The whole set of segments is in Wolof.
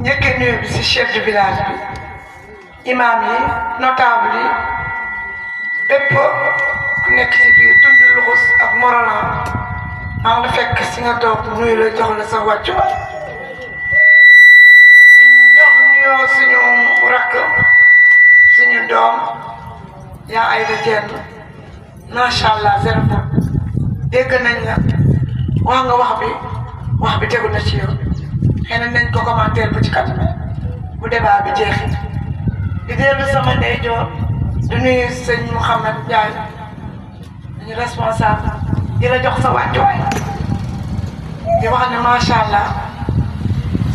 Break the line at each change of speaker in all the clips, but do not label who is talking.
njëkkee nuyu bi si chef de village bi imam yi notable yi bépp ku nekk si biir tund luxus ak Morolan maa ngi la fekk si nga toog nuyu la jox la sa wàccuwaay jox nuyoo suñu rakk suñu doom yaa ay la jenn macha allah zéro dégg nañ la wax bi tegu na ci yow xëy na nañ ko commentaire bu ci kanam bu débat bi jeexee di dellu sama ndeyjoor di nuyu sëñ Mouhamed Ndiaye ñu responsable di la jox sa wàccuwaay di wax ne macha allah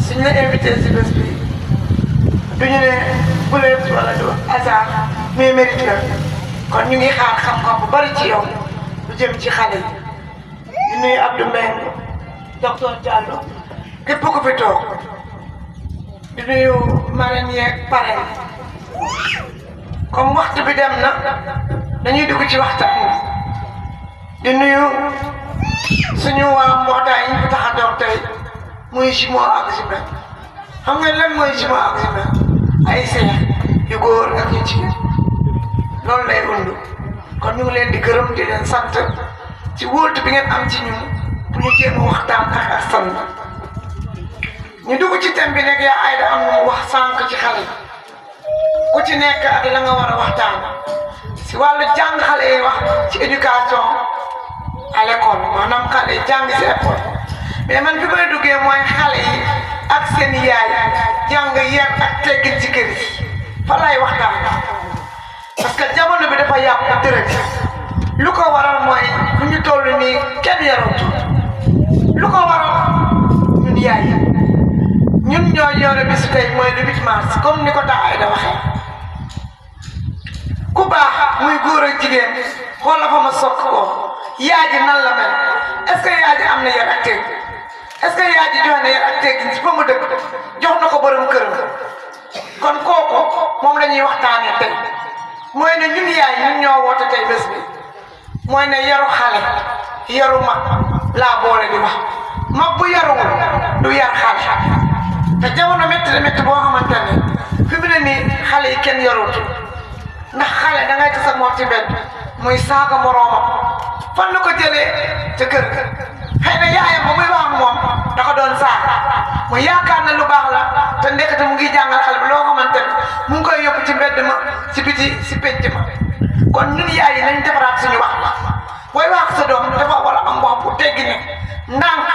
suñ la invité si bés bi duñu ne buleet wala du hasard mais mérite la kon ñu ngi xaar xam-xam bu bari ci yow lu jëm ci xale yi di nuyu Abdou Mbengue docteur Diallo képp ku fi toog di nuyu marraine yeeg parrain comme waxtu bi dem na dañuy dugg ci waxtaan di nuyu suñu waa mbootaay yi ñu fi tax a toog tey muy jumeau ak jumelle xam nga lan mooy jumeau ak jumelle ay seex yu góor ak yu jigéen loolu lay undu kon ñu ngi leen di gërëm di leen sant ci wóoltu bi ngeen am ci ñun bu ñu jéem a waxtaan ak askan wi ñu dugg ci thème bi nag yaa Aïda am na mu wax sànq ci xale ku ci nekk ak la nga war a waxtaan si wàllu jàng xale yi wax ci éducation à l'école maanaam xale yi jàng si école mais man fi may duggee mooy xale yi ak seen yaay jàng yar ak teggin ci kër yi fa laay waxtaan parce que jamono bi dafa yàqu dërët lu ko waral mooy fu ñu toll nii kenn yaratu lu ko waral ñun yaay ñun ñoo yore bis tey mooy le 8 mars comme ni ko taa Aïda waxee ku baax muy góor ak jigéen xoola fa ma sokk ko yaay ji nan la mel est-ce que yaay ji am na yar ak teg est-ce que yaay ji joxe na yar ak teg ci fa mu dëkk jox na ko borom këram kon kooku moom la ñuy waxtaanee tey mooy ne ñun yaay ñun ñoo woote tey bés bi mooy ne yaru xale yaru mag laa boole di wax mag bu yaruwul du yar xale te jamono métti na métti boo xamante ne fi mu ne nii xale yi kenn yarutu ndax xale da ngay tas ak moom ci mbedd muy saaga moroomam fan la ko jëlee ca kër ga xëy na yaayam ba muy wax ak moom da ko doon saaga mu yaakaar na lu baax la te ndekete mu ngi jàngal xale bi loo xamante ne mu ngi koy yóbbu ci mbedd ma si biti si penc ma kon ñun yaay yi nañ defaraat suñu wax booy wax sa doom dafa war a am wax bu teggi ne ndànk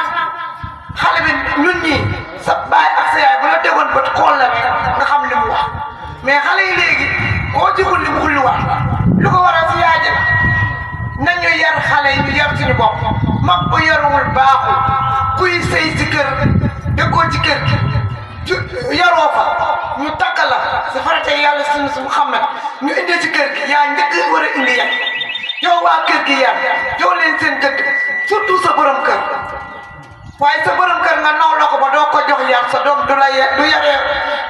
xale bi ñun ñii sa baay ak sa yaay bu la tegoon bët xool la rek nga xam li mu wax mais xale yi léegi koo ci xulli mu xulli wax lu ko waral si yaay ji nañu yar xale yi ñu yar suñu bopp mag bu yaruwul baaxul kuy sëy si kër dëkkoo ci kër gi yaroo fa ñu takk la sa farata yàlla suñu su Muhammad ñu indee ci kër gi yaa njëkk war a indi yar yow waa kër gi yar jox leen seen gëdd surtout sa borom kër waaye sa borom kër nga naw la ko ba doo ko jox yar sa doom du la du yaree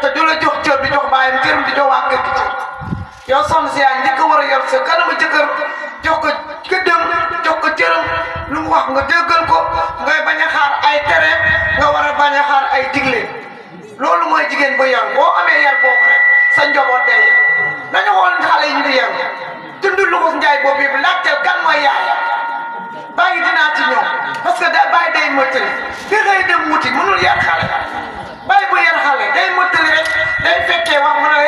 te du la jox cër du jox bàyyam cëram di jox waa kër gi cër yow soxna si yaa njëkk war a yor sa kanamu jëkkër jox ko gëddëm jox ko cëram lu mu wax nga déggal ko ngay bañ a xaar ay tere nga war a bañ a xaar ay digle loolu mooy jigéen bu yar boo amee yar boobu rek sa njaboot day yar nañu xool xale yi ñu di yar dund Luxus Njaay boobu yëpp laajteel kan mooy yaay bàyyi dinaa ci ñëw parce que da bàyyi day mottali di xëy dem wuti mënul yar xale bàyyi bu yar xale day mottali rek day fekkee wax mu ne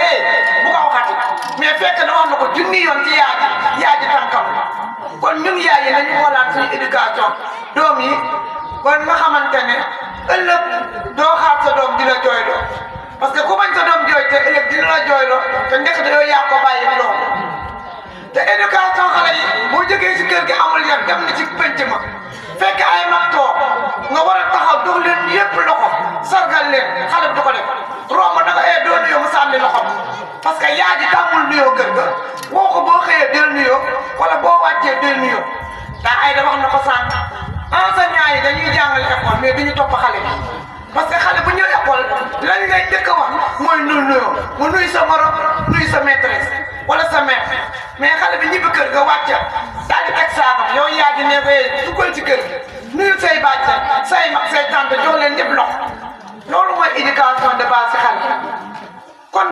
bu ko waxati mais fekk na wax na ko junni yoon ci yaay ji tànkam kon ñun yaay yi nañu xoolaat suñu éducation doom yi kon nga xamante ne ëllëg doo xaar sa doom di la jooyloo parce que ku bañ sa doom jooy te ëllëg dina la jooyloo te ndekk dañoo yaa ko bàyyi lool te éducation xale yi boo jógee si kër gi amul yar dem na ci penc ma fekk ay mag toog nga war a taxaw dox leen yépp loxo sargal leen xale bi du ko def romb na ko doo nuyoo mu sànni loxo parce que yaa ji tàmmul nuyoo kër ga woo ko boo xëyee del nuyoo wala boo wàccee del nuyoo daa ay da wax na ko sànq enseignants yi dañuy jàngale école mais duñu topp xale bi parce que xale bu ñëw école lañ lay njëkk a wax mooy nuyoo mu nuyu sa morom nuyu sa maîtresse wala sa maître mais xale bi ñibbi kër ga wàcca daal di teg saakam yow yaa ji ne ko duggal ci kër gi nuyu say bàjjen say mag say tante jox leen ñëpp loxo loolu mooy éducation de base si xale